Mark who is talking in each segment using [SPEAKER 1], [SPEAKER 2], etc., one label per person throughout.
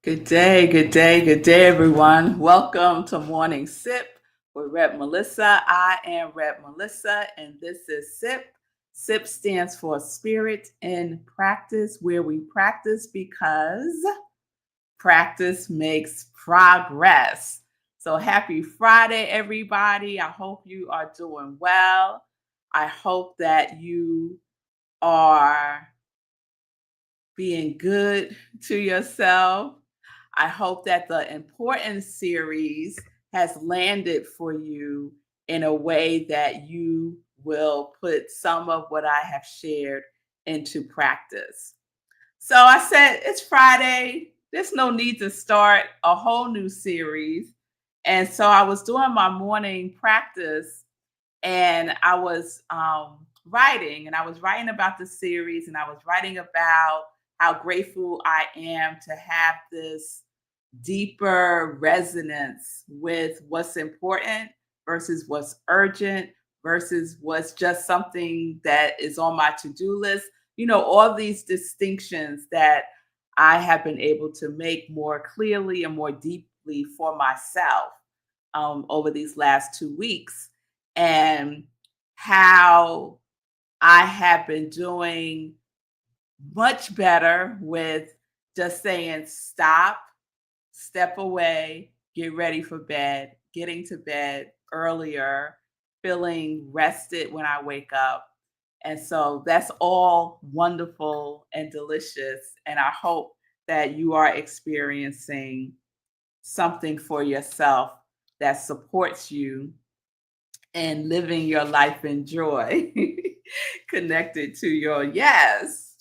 [SPEAKER 1] Good day, good day, good day, everyone. Welcome to Morning Sip with Rev Melissa. I am Rev Melissa, and this is Sip. Sip stands for Spirit in Practice, where we practice because practice makes progress. So, happy Friday, everybody. I hope you are doing well. I hope that you are being good to yourself. I hope that the important series has landed for you in a way that you will put some of what I have shared into practice. So I said, it's Friday. There's no need to start a whole new series. And so I was doing my morning practice and I was writing, and I was writing about the series, and I was writing about how grateful I am to have this deeper resonance with what's important versus what's urgent versus what's just something that is on my to-do list. All these distinctions that I have been able to make more clearly and more deeply for myself over these last 2 weeks, and how I have been doing much better with just saying stop, step away, get ready for bed, getting to bed earlier, feeling rested when I wake up. And so that's all wonderful and delicious. And I hope that you are experiencing something for yourself that supports you and living your life in joy connected to your yes.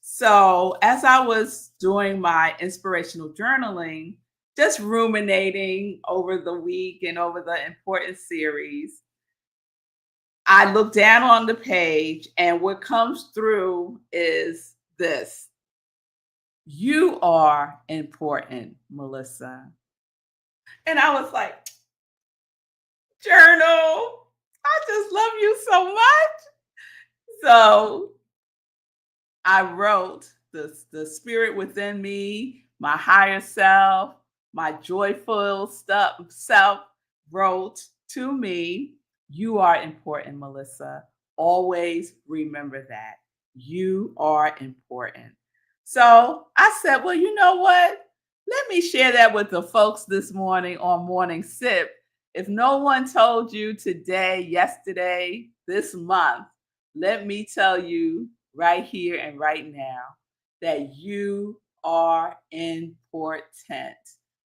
[SPEAKER 1] So, as I was doing my inspirational journaling, just ruminating over the week and over the important series, I look down on the page, and what comes through is this: you are important, Melissa. And I was like, journal, I just love you so much. So I wrote the spirit within me, my higher self, my joyful self wrote to me, you are important, Melissa. Always remember that. You are important. So I said, well, you know what? Let me share that with the folks this morning on Morning Sip. If no one told you today, yesterday, this month, let me tell you right here and right now that you are important,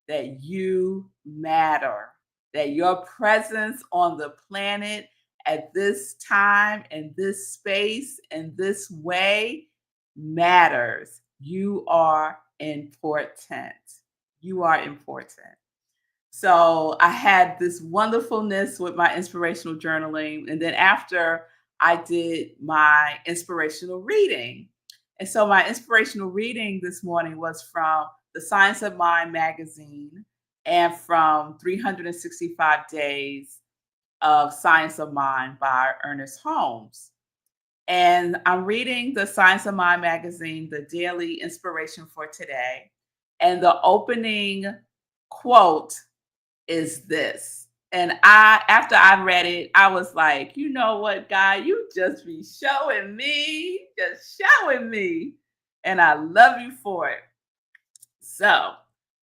[SPEAKER 1] that you matter, that your presence on the planet at this time and this space and this way matters. You are important. You are important. So I had this wonderfulness with my inspirational journaling. And then after, I did my inspirational reading. And so my inspirational reading this morning was from the Science of Mind magazine and from 365 Days of Science of Mind by Ernest Holmes. And I'm reading the Science of Mind magazine, the daily inspiration for today. And the opening quote is this. And after I read it, I was like, you know what, guy, you just be just showing me. And I love you for it. So,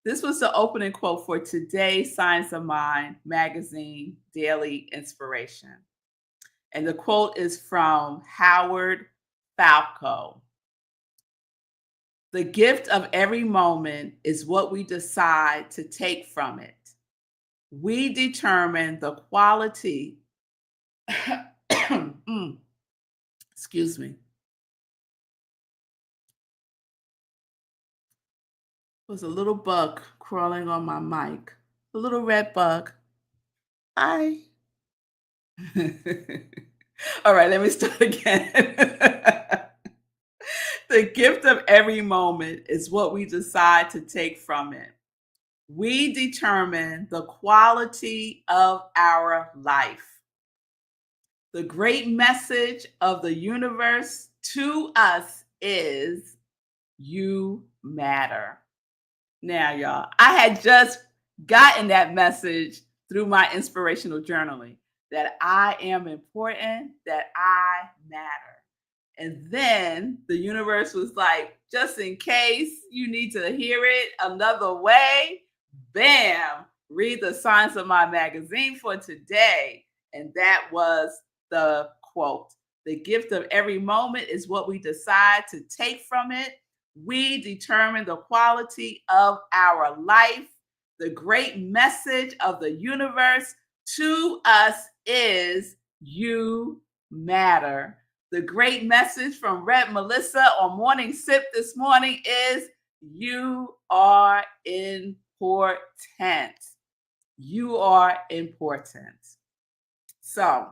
[SPEAKER 1] this was the opening quote for today's Science of Mind magazine daily inspiration. And the quote is from Howard Falco. The gift of every moment is what we decide to take from it. We determine the quality. Excuse me. There's a little bug crawling on my mic. A little red bug. Hi. All right, let me start again. The gift of every moment is what we decide to take from it. We determine the quality of our life. The great message of the universe to us is you matter. Now, y'all, I had just gotten that message through my inspirational journaling that I am important, that I matter. And then the universe was like, just in case you need to hear it another way, bam, read the Signs of My magazine for today. And that was the quote. The gift of every moment is what we decide to take from it. We determine the quality of our life. The great message of the universe to us is you matter. The great message from Rev Melissa on Morning Sip this morning is you are important. You are important. So,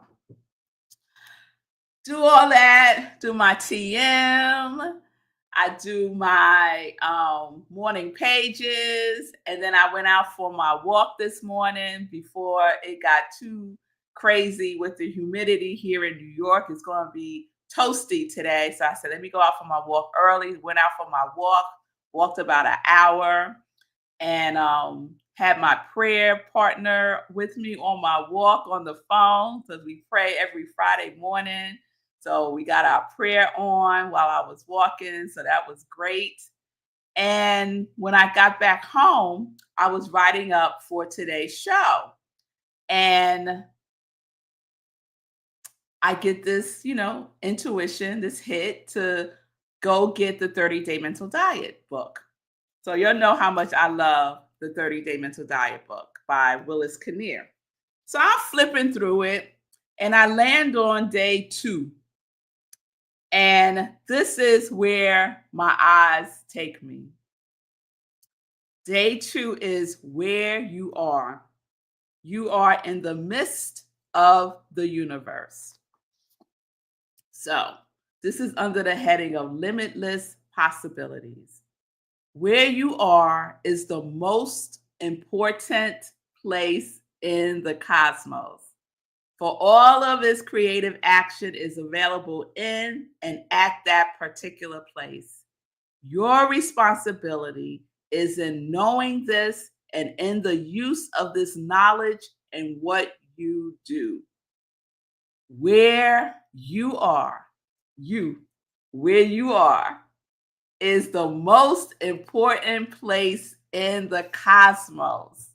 [SPEAKER 1] do all that, do my TM, I do my morning pages, and then I went out for my walk this morning before it got too crazy with the humidity here in New York. It's going to be toasty today. So I said, let me go out for my walk early. Went out for my walk, walked about an hour, and had my prayer partner with me on my walk on the phone because we pray every Friday morning. So we got our prayer on while I was walking. So that was great. And when I got back home, I was writing up for today's show. And I get this, intuition, this hit to go get the 30-Day Mental Diet book. So you'll know how much I love the 30-Day Mental Diet book by Willis Kinnear. So I'm flipping through it and I land on day 2. And this is where my eyes take me. Day 2 is where you are. You are in the midst of the universe. So this is under the heading of limitless possibilities. Where you are is the most important place in the cosmos. For all of its creative action is available in and at that particular place. Your responsibility is in knowing this and in the use of this knowledge and what you do. Where you are, where you are, is the most important place in the cosmos.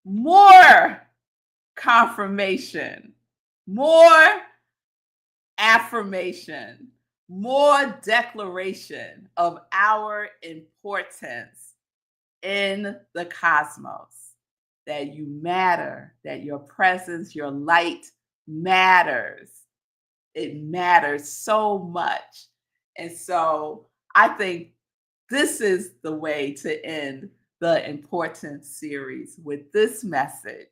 [SPEAKER 1] More confirmation, more affirmation, more declaration of our importance in the cosmos. That you matter, that your presence, your light matters. It matters so much. And so I think this is the way to end the importance series with this message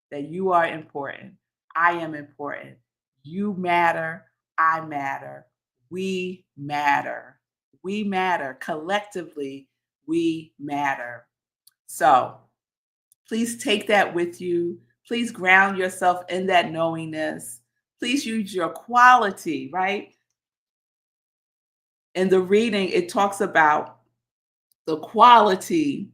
[SPEAKER 1] that you are important. I am important. You matter. I matter. We matter. We matter. Collectively, we matter. So please take that with you. Please ground yourself in that knowingness. Please use your quality, right? In the reading, it talks about the quality.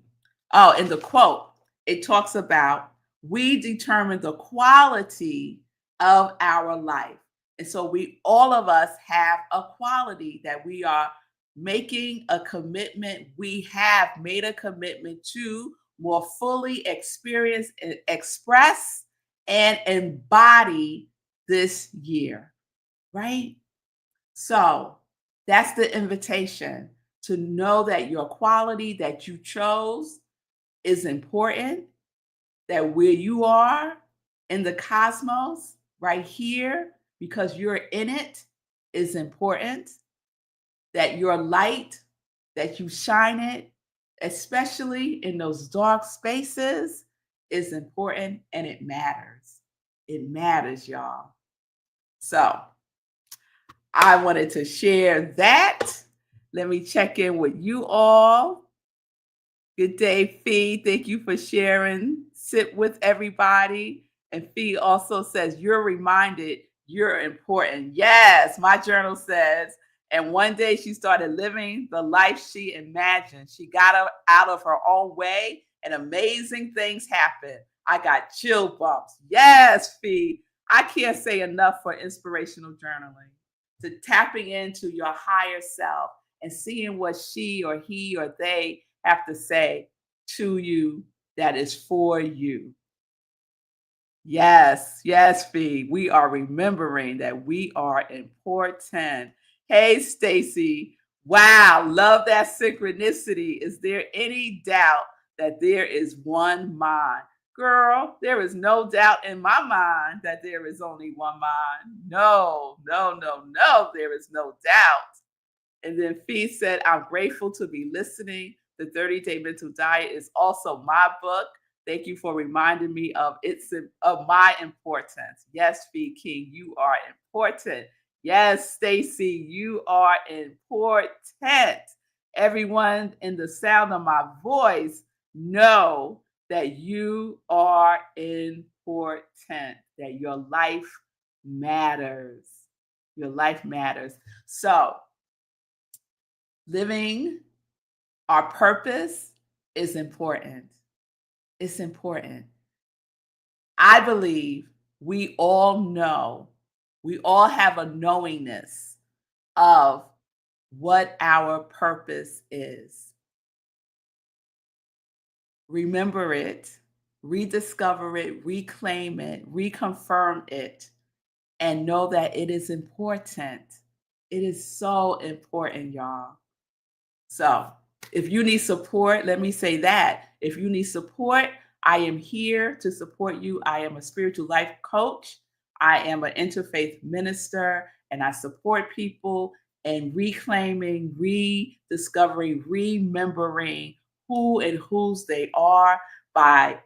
[SPEAKER 1] Oh, in the quote, it talks about we determine the quality of our life. And so all of us have a quality that we are making a commitment. We have made a commitment to more fully experience, express, and embody this year, right? So that's the invitation to know that your quality that you chose is important, that where you are in the cosmos, right here, because you're in it, is important, that your light, that you shine it, especially in those dark spaces, is important and it matters. It matters, y'all. So I wanted to share that. Let me check in with you all. Good day, Fee. Thank you for sharing. Sit with everybody. And Fee also says, you're reminded you're important. Yes, my journal says, And one day she started living the life she imagined. She got out of her own way and amazing things happened. I got chill bumps. Yes, Fee. I can't say enough for inspirational journaling, to tapping into your higher self and seeing what she or he or they have to say to you that is for you. Yes, yes, Fee. We are remembering that we are important. Hey, Stacy. Wow, love that synchronicity. Is there any doubt that there is one mind? Girl, there is no doubt in my mind that there is only one mind. No, no, no, no, there is no doubt. And then Fee said, I'm grateful to be listening. The 30-Day Mental Diet is also my book. Thank you for reminding me of my importance. Yes, Fee King, you are important. Yes, Stacy, you are important. Everyone in the sound of my voice know that you are important, that your life matters. Your life matters. So, living our purpose is important. It's important. I believe we all know, we all have a knowingness of what our purpose is. Remember it, rediscover it, reclaim it, reconfirm it, and know that it is important. It is so important, y'all. So, if you need support, let me say that. If you need support, I am here to support you. I am a spiritual life coach. I am an interfaith minister, and I support people in reclaiming, rediscovering, remembering who and whose they are by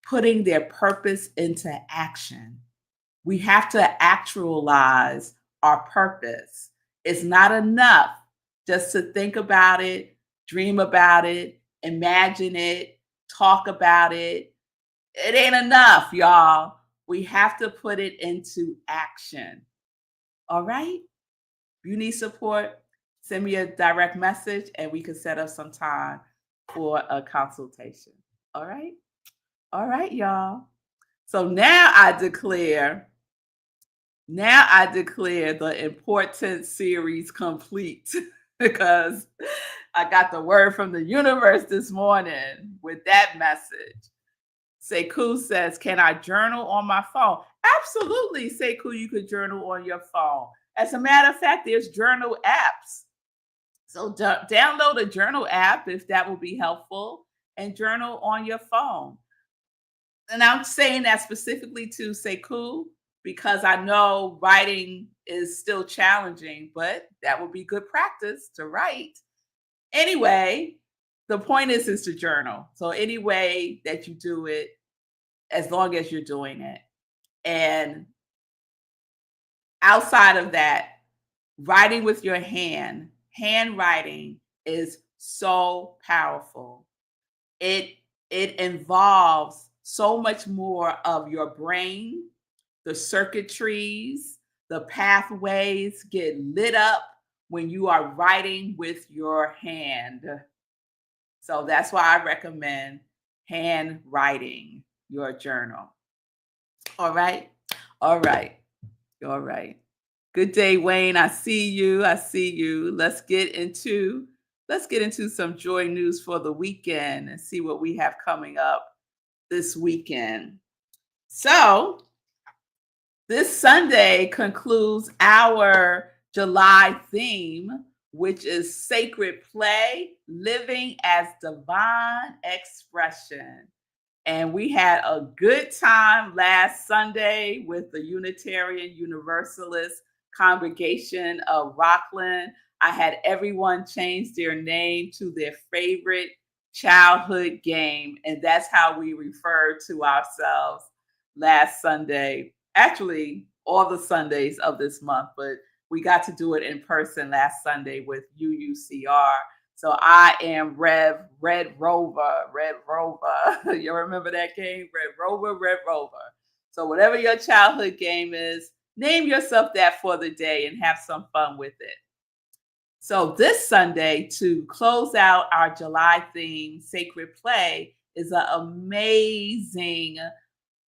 [SPEAKER 1] putting their purpose into action. We have to actualize our purpose. It's not enough just to think about it, dream about it, imagine it, talk about it. It ain't enough, y'all. We have to put it into action. All right? If you need support, send me a direct message and we can set up some time for a consultation. All right? All right, y'all. So now I declare the important series complete because I got the word from the universe this morning with that message. Sekou says, can I journal on my phone? Absolutely, Sekou, you could journal on your phone. As a matter of fact, there's journal apps. So download a journal app if that will be helpful and journal on your phone. And I'm saying that specifically to Sekou because I know writing is still challenging, but that would be good practice to write. Anyway, the point is to journal. So any way that you do it, as long as you're doing it. And outside of that, writing with your handwriting is so powerful. It involves so much more of your brain, the circuitries, the pathways get lit up when you are writing with your hand. So that's why I recommend handwriting your journal. All right. All right. All right. Good day, Wayne. I see you. I see you. Let's get into some joy news for the weekend and see what we have coming up this weekend. So, this Sunday concludes our July theme, which is sacred play, living as divine expression. And we had a good time last Sunday with the Unitarian Universalist congregation of Rockland. I had everyone change their name to their favorite childhood game. And that's how we referred to ourselves last Sunday. Actually, all the Sundays of this month, but we got to do it in person last Sunday with UUCR. So I am Red Rover. You remember that game? Red Rover. So whatever your childhood game is, name yourself that for the day and have some fun with it. So this Sunday, to close out our July theme, Sacred Play, is an amazing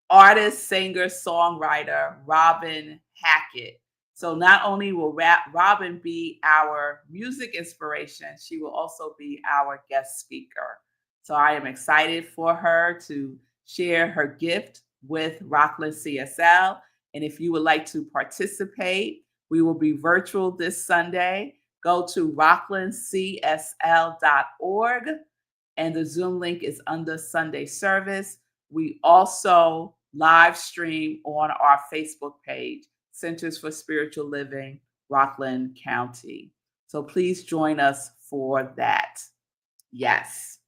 [SPEAKER 1] artist, singer, songwriter, Robin Hackett. So not only will Robin be our music inspiration, she will also be our guest speaker. So I am excited for her to share her gift with Rockland CSL. And if you would like to participate, we will be virtual this Sunday. Go to rocklandcsl.org, and the Zoom link is under Sunday service. We also live stream on our Facebook page, Centers for Spiritual Living, Rockland County. So please join us for that. Yes.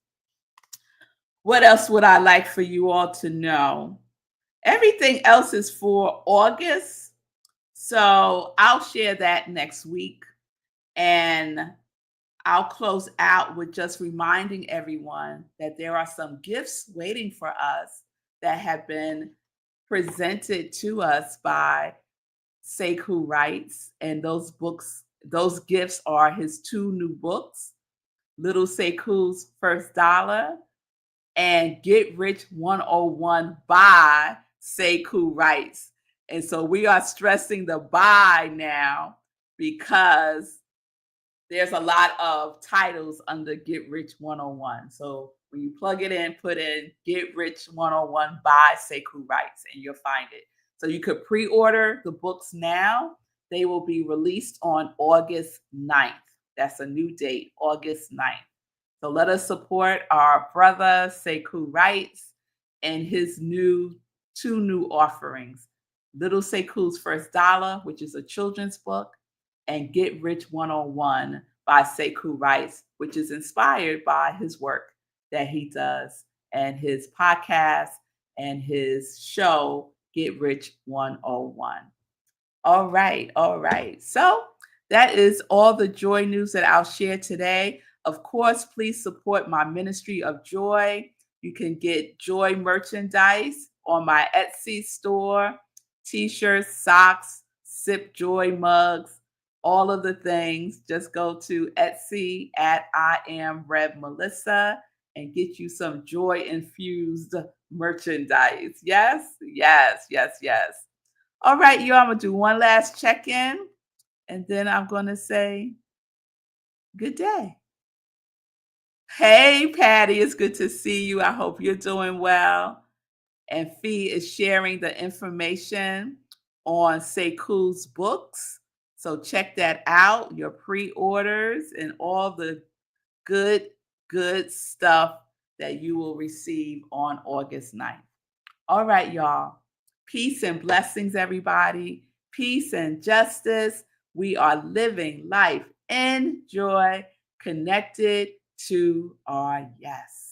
[SPEAKER 1] What else would I like for you all to know? Everything else is for August. So I'll share that next week. And I'll close out with just reminding everyone that there are some gifts waiting for us that have been presented to us by Sekou Wrights. And those books, those gifts are his 2 new books, Little Sekou's First Dollar and Get Rich 101 by Sekou Wrights. And so we are stressing the buy now because there's a lot of titles under Get Rich 101. So when you plug it in, put in Get Rich 101 by Sekou Wrights, and you'll find it. So you could pre-order the books now. They will be released on August 9th. That's a new date, August 9th. So let us support our brother Sekou Wrights and his 2 new offerings. Little Sekou's First Dollar, which is a children's book, and Get Rich 101 by Sekou Wrights, which is inspired by his work that he does and his podcast and his show, Get Rich 101. All right, all right. So that is all the joy news that I'll share today. Of course, please support my ministry of joy. You can get joy merchandise on my Etsy store, t-shirts, socks, Sip Joy mugs, all of the things. Just go to Etsy at I am Rev Melissa and get you some joy infused merchandise. Yes, yes, yes, yes. All right, you. I'm gonna do one last check-in, and then I'm gonna say good day. Hey, Patty, it's good to see you. I hope you're doing well. And Fee is sharing the information on Sekou's books. So check that out, your pre-orders and all the good, good stuff that you will receive on August 9th. All right, y'all. Peace and blessings, everybody. Peace and justice. We are living life in joy, connected to our yes.